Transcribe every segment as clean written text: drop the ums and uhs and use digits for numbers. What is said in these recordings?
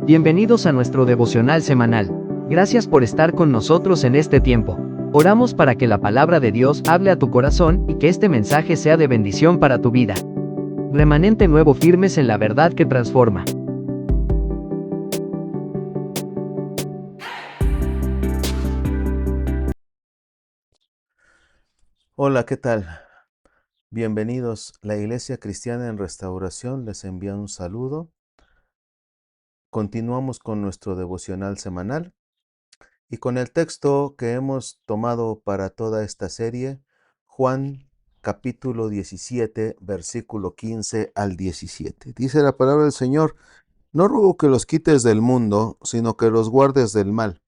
Bienvenidos a nuestro devocional semanal. Gracias por estar con nosotros en este tiempo. Oramos para que la palabra de Dios hable a tu corazón y que este mensaje sea de bendición para tu vida. Remanente Nuevo, firmes en la verdad que transforma. Hola, ¿qué tal? Bienvenidos. La Iglesia Cristiana en Restauración les envía un saludo. Continuamos con nuestro devocional semanal y con el texto que hemos tomado para toda esta serie, Juan capítulo 17, versículo 15 al 17. Dice la palabra del Señor: No ruego que los quites del mundo, sino que los guardes del mal.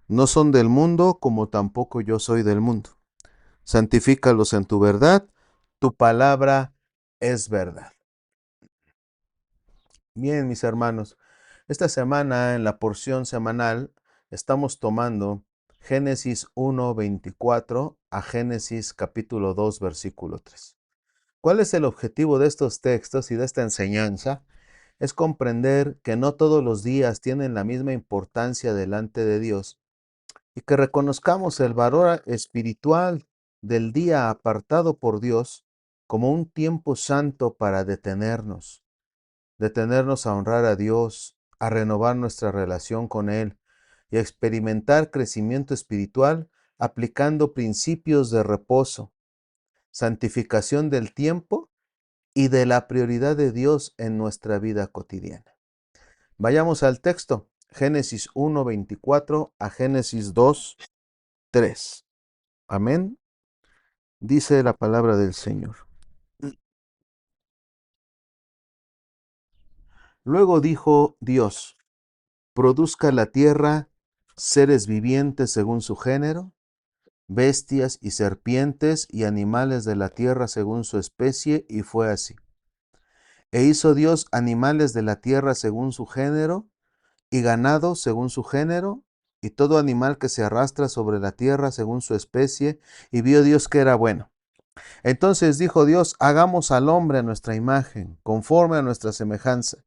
No son del mundo, como tampoco yo soy del mundo. Santifícalos en tu verdad, tu palabra es verdad. Bien, mis hermanos, esta semana en la porción semanal estamos tomando Génesis 1:24 a Génesis capítulo 2, versículo 3. ¿Cuál es el objetivo de estos textos y de esta enseñanza? Es comprender que no todos los días tienen la misma importancia delante de Dios y que reconozcamos el valor espiritual del día apartado por Dios como un tiempo santo para detenernos a honrar a Dios, a renovar nuestra relación con Él y a experimentar crecimiento espiritual aplicando principios de reposo, santificación del tiempo y de la prioridad de Dios en nuestra vida cotidiana. Vayamos al texto, Génesis 1:24 a Génesis 2:3. Amén. Dice la palabra del Señor. Luego dijo Dios: produzca la tierra seres vivientes según su género, bestias y serpientes y animales de la tierra según su especie, y fue así. E hizo Dios animales de la tierra según su género, y ganado según su género, y todo animal que se arrastra sobre la tierra según su especie, y vio Dios que era bueno. Entonces dijo Dios: hagamos al hombre a nuestra imagen, conforme a nuestra semejanza,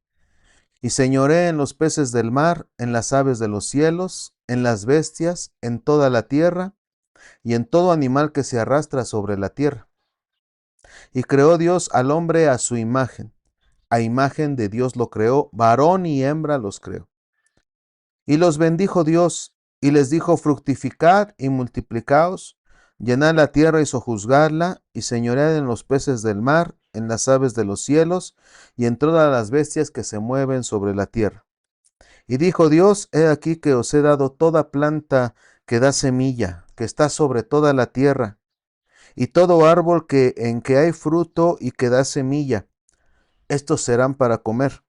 y señoree en los peces del mar, en las aves de los cielos, en las bestias, en toda la tierra, y en todo animal que se arrastra sobre la tierra. Y creó Dios al hombre a su imagen. A imagen de Dios lo creó, varón y hembra los creó. Y los bendijo Dios, y les dijo: fructificad y multiplicaos, llenad la tierra y sojuzgadla, y señoread en los peces del mar, en las aves de los cielos, y en todas las bestias que se mueven sobre la tierra. Y dijo Dios: he aquí que os he dado toda planta que da semilla, que está sobre toda la tierra, y todo árbol en que hay fruto y que da semilla, estos serán para comer.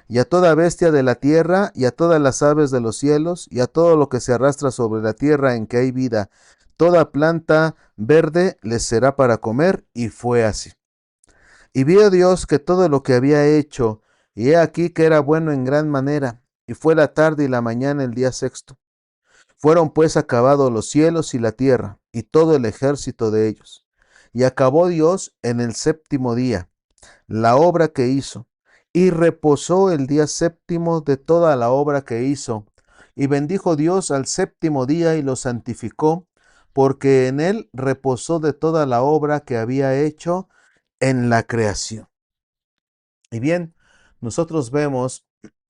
Y a toda bestia de la tierra, y a todas las aves de los cielos, y a todo lo que se arrastra sobre la tierra en que hay vida, toda planta verde les será para comer, y fue así. Y vio Dios que todo lo que había hecho, y he aquí que era bueno en gran manera, y fue la tarde y la mañana el día sexto. Fueron pues acabados los cielos y la tierra, y todo el ejército de ellos. Y acabó Dios en el séptimo día la obra que hizo, y reposó el día séptimo de toda la obra que hizo. Y bendijo Dios al séptimo día y lo santificó, porque en él reposó de toda la obra que había hecho en la creación. Y bien, nosotros vemos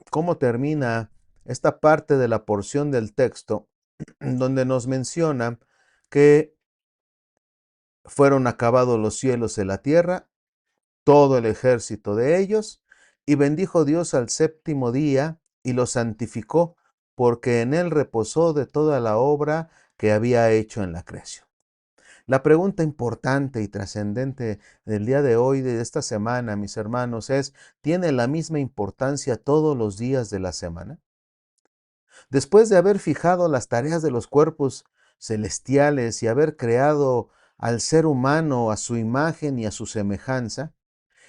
cómo termina esta parte de la porción del texto donde nos menciona que fueron acabados los cielos y la tierra, todo el ejército de ellos, y bendijo Dios al séptimo día y lo santificó, porque en él reposó de toda la obra que había hecho en la creación. La pregunta importante y trascendente del día de hoy, de esta semana, mis hermanos, es: ¿tiene la misma importancia todos los días de la semana? Después de haber fijado las tareas de los cuerpos celestiales y haber creado al ser humano a su imagen y a su semejanza,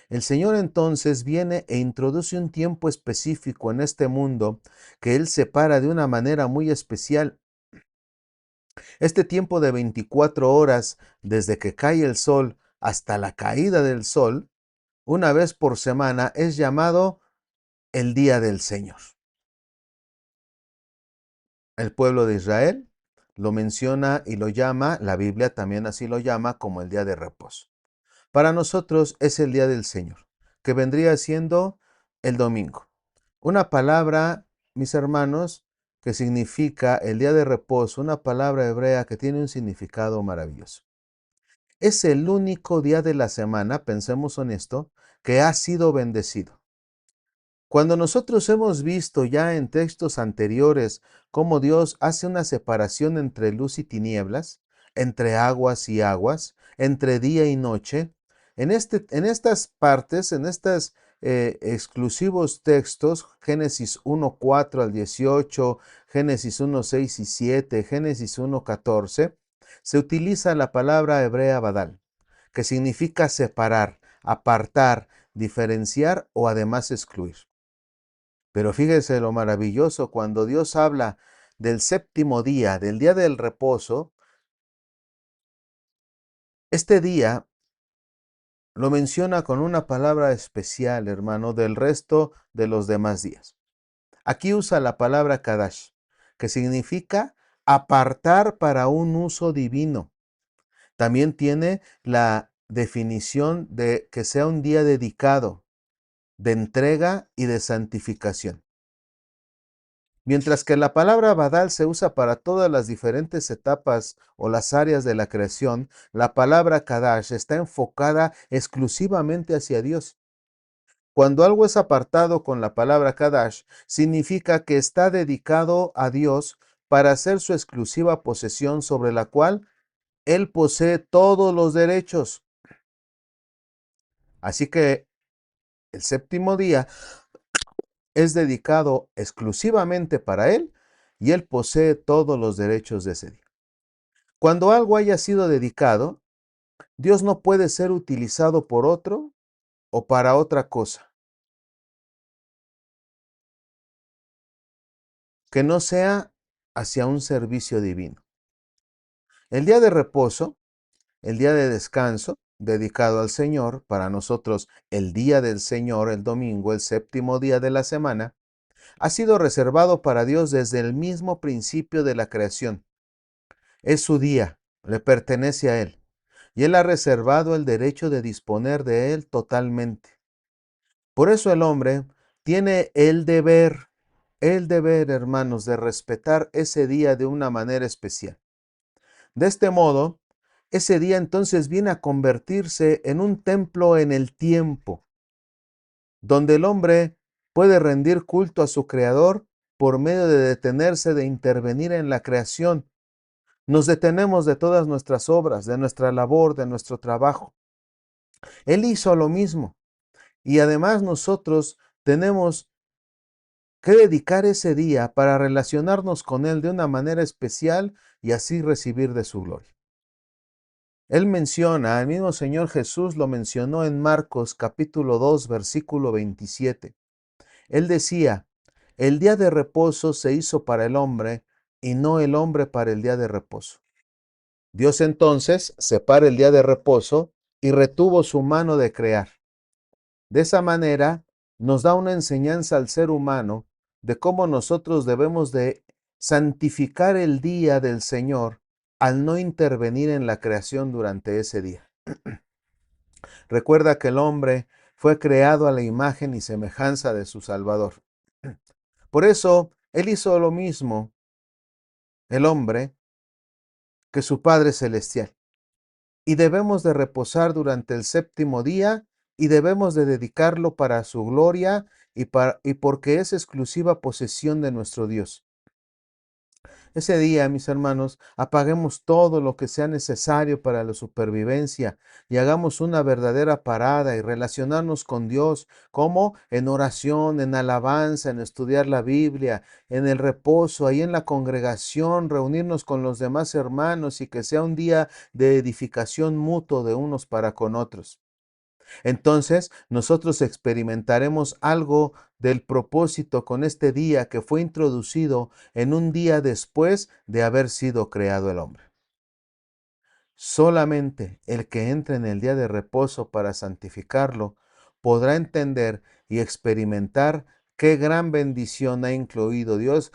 el Señor entonces viene e introduce un tiempo específico en este mundo que Él separa de una manera muy especial. Este tiempo de 24 horas desde que cae el sol hasta la caída del sol, una vez por semana, es llamado el día del Señor. El pueblo de Israel lo menciona y lo llama, la Biblia también así lo llama, como el día de reposo. Para nosotros es el día del Señor, que vendría siendo el domingo. Una palabra, mis hermanos, que significa el día de reposo, una palabra hebrea que tiene un significado maravilloso. Es el único día de la semana, pensemos en esto, que ha sido bendecido. Cuando nosotros hemos visto ya en textos anteriores cómo Dios hace una separación entre luz y tinieblas, entre aguas y aguas, entre día y noche, en estas partes, en estos exclusivos textos, Génesis 1:4 al 18, Génesis 1:6 y 7, Génesis 1:14, se utiliza la palabra hebrea badal, que significa separar, apartar, diferenciar o además excluir. Pero fíjese lo maravilloso, cuando Dios habla del séptimo día, del día del reposo, este día lo menciona con una palabra especial, hermano, del resto de los demás días. Aquí usa la palabra Kadash, que significa apartar para un uso divino. También tiene la definición de que sea un día dedicado, de entrega y de santificación. Mientras que la palabra Badal se usa para todas las diferentes etapas o las áreas de la creación, la palabra Kadash está enfocada exclusivamente hacia Dios. Cuando algo es apartado con la palabra Kadash, significa que está dedicado a Dios para ser su exclusiva posesión sobre la cual Él posee todos los derechos. Así que el séptimo día es dedicado exclusivamente para Él y Él posee todos los derechos de ese día. Cuando algo haya sido dedicado, Dios no puede ser utilizado por otro o para otra cosa que no sea hacia un servicio divino. El día de reposo, el día de descanso, dedicado al Señor, para nosotros el día del Señor, el domingo, el séptimo día de la semana, ha sido reservado para Dios desde el mismo principio de la creación. Es su día, le pertenece a Él, y Él ha reservado el derecho de disponer de Él totalmente. Por eso el hombre tiene el deber, hermanos, de respetar ese día de una manera especial. De este modo, ese día entonces viene a convertirse en un templo en el tiempo, donde el hombre puede rendir culto a su Creador por medio de detenerse de intervenir en la creación. Nos detenemos de todas nuestras obras, de nuestra labor, de nuestro trabajo. Él hizo lo mismo. Y además nosotros tenemos que dedicar ese día para relacionarnos con Él de una manera especial y así recibir de su gloria. Él menciona, el mismo Señor Jesús lo mencionó en Marcos capítulo 2, versículo 27. Él decía, el día de reposo se hizo para el hombre y no el hombre para el día de reposo. Dios entonces separa el día de reposo y retuvo su mano de crear. De esa manera, nos da una enseñanza al ser humano de cómo nosotros debemos de santificar el día del Señor al no intervenir en la creación durante ese día. Recuerda que el hombre fue creado a la imagen y semejanza de su Salvador. Por eso, Él hizo lo mismo, el hombre, que su Padre Celestial. Y debemos de reposar durante el séptimo día y debemos de dedicarlo para su gloria y porque es exclusiva posesión de nuestro Dios. Ese día, mis hermanos, apaguemos todo lo que sea necesario para la supervivencia y hagamos una verdadera parada y relacionarnos con Dios, como en oración, en alabanza, en estudiar la Biblia, en el reposo, ahí en la congregación, reunirnos con los demás hermanos y que sea un día de edificación mutuo de unos para con otros. Entonces, nosotros experimentaremos algo del propósito con este día que fue introducido en un día después de haber sido creado el hombre. Solamente el que entre en el día de reposo para santificarlo podrá entender y experimentar qué gran bendición ha incluido Dios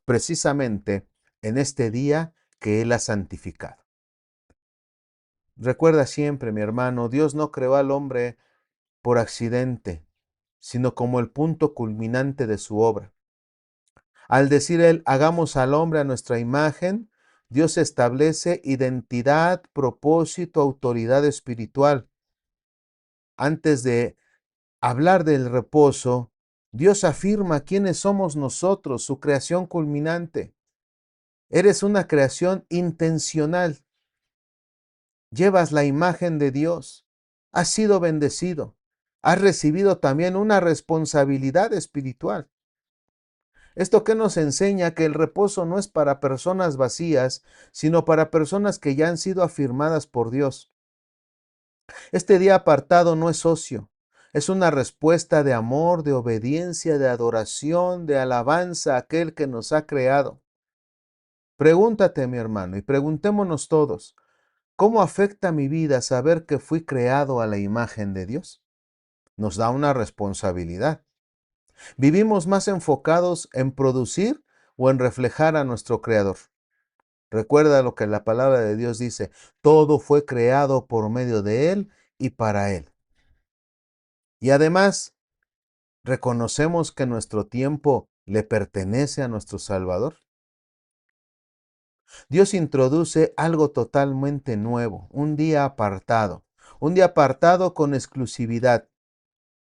precisamente en este día que Él ha santificado. Recuerda siempre, mi hermano, Dios no creó al hombre por accidente, sino como el punto culminante de su obra. Al decir Él, hagamos al hombre a nuestra imagen, Dios establece identidad, propósito, autoridad espiritual. Antes de hablar del reposo, Dios afirma quiénes somos nosotros, su creación culminante. Eres una creación intencional. Llevas la imagen de Dios. Has sido bendecido. Has recibido también una responsabilidad espiritual. ¿Esto qué nos enseña? Que el reposo no es para personas vacías, sino para personas que ya han sido afirmadas por Dios. Este día apartado no es ocio, es una respuesta de amor, de obediencia, de adoración, de alabanza a aquel que nos ha creado. Pregúntate, mi hermano, y preguntémonos todos, ¿cómo afecta mi vida saber que fui creado a la imagen de Dios? Nos da una responsabilidad. ¿Vivimos más enfocados en producir o en reflejar a nuestro Creador? Recuerda lo que la palabra de Dios dice, todo fue creado por medio de Él y para Él. Y además, ¿reconocemos que nuestro tiempo le pertenece a nuestro Salvador? Dios introduce algo totalmente nuevo, un día apartado con exclusividad.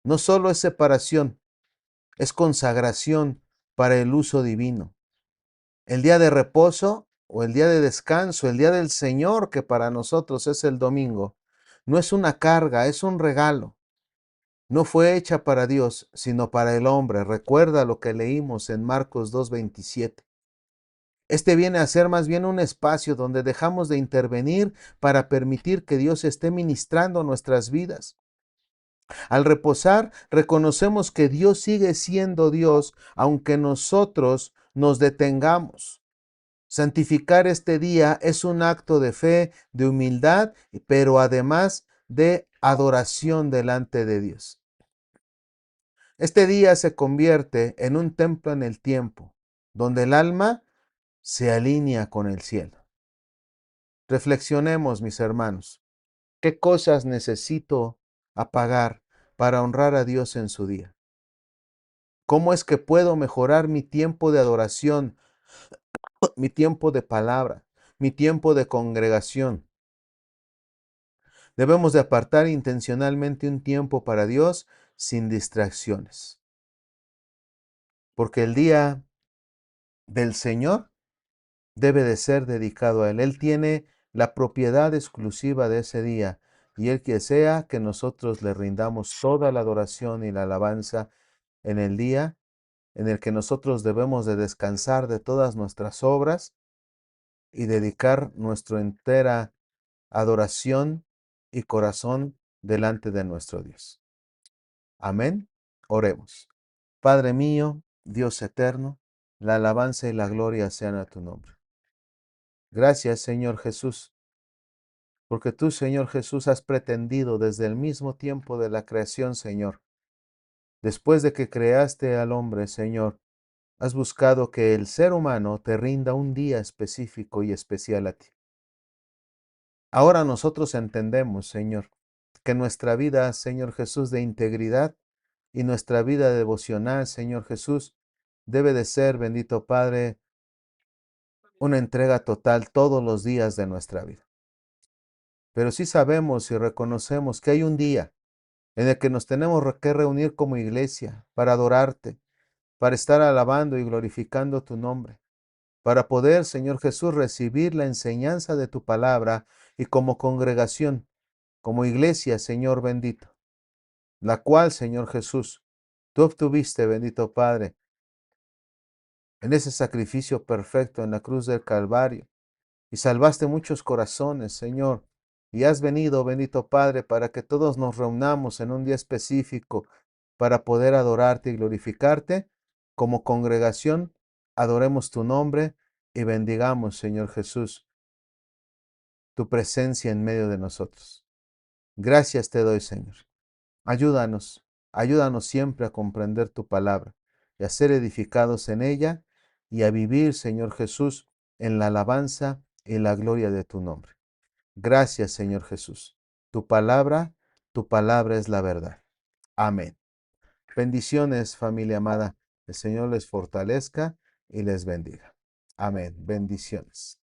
No solo es separación, es consagración para el uso divino. El día de reposo o el día de descanso, el día del Señor, que para nosotros es el domingo, no es una carga, es un regalo. No fue hecha para Dios, sino para el hombre. Recuerda lo que leímos en Marcos 2:27. Este viene a ser más bien un espacio donde dejamos de intervenir para permitir que Dios esté ministrando nuestras vidas. Al reposar, reconocemos que Dios sigue siendo Dios, aunque nosotros nos detengamos. Santificar este día es un acto de fe, de humildad, pero además de adoración delante de Dios. Este día se convierte en un templo en el tiempo, donde el alma se alinea con el cielo. Reflexionemos, mis hermanos, ¿qué cosas necesito apagar para honrar a Dios en su día? ¿Cómo es que puedo mejorar mi tiempo de adoración, mi tiempo de palabra, mi tiempo de congregación? Debemos de apartar intencionalmente un tiempo para Dios sin distracciones, porque el día del Señor debe de ser dedicado a Él. Él tiene la propiedad exclusiva de ese día y Él desea que nosotros le rindamos toda la adoración y la alabanza en el día en el que nosotros debemos de descansar de todas nuestras obras y dedicar nuestra entera adoración y corazón delante de nuestro Dios. Amén. Oremos. Padre mío, Dios eterno, la alabanza y la gloria sean a tu nombre. Gracias, Señor Jesús, porque tú, Señor Jesús, has pretendido desde el mismo tiempo de la creación, Señor, después de que creaste al hombre, Señor, has buscado que el ser humano te rinda un día específico y especial a ti. Ahora nosotros entendemos, Señor, que nuestra vida, Señor Jesús, de integridad y nuestra vida devocional, Señor Jesús, debe de ser, bendito Padre, una entrega total todos los días de nuestra vida. Pero sí sabemos y reconocemos que hay un día en el que nos tenemos que reunir como iglesia para adorarte, para estar alabando y glorificando tu nombre, para poder, Señor Jesús, recibir la enseñanza de tu palabra y como congregación, como iglesia, Señor bendito, la cual, Señor Jesús, tú obtuviste, bendito Padre, en ese sacrificio perfecto en la cruz del Calvario, y salvaste muchos corazones, Señor, y has venido, bendito Padre, para que todos nos reunamos en un día específico para poder adorarte y glorificarte. Como congregación, adoremos tu nombre y bendigamos, Señor Jesús, tu presencia en medio de nosotros. Gracias te doy, Señor. Ayúdanos, ayúdanos siempre a comprender tu palabra y a ser edificados en ella y a vivir, Señor Jesús, en la alabanza y la gloria de tu nombre. Gracias, Señor Jesús. Tu palabra es la verdad. Amén. Bendiciones, familia amada. El Señor les fortalezca y les bendiga. Amén. Bendiciones.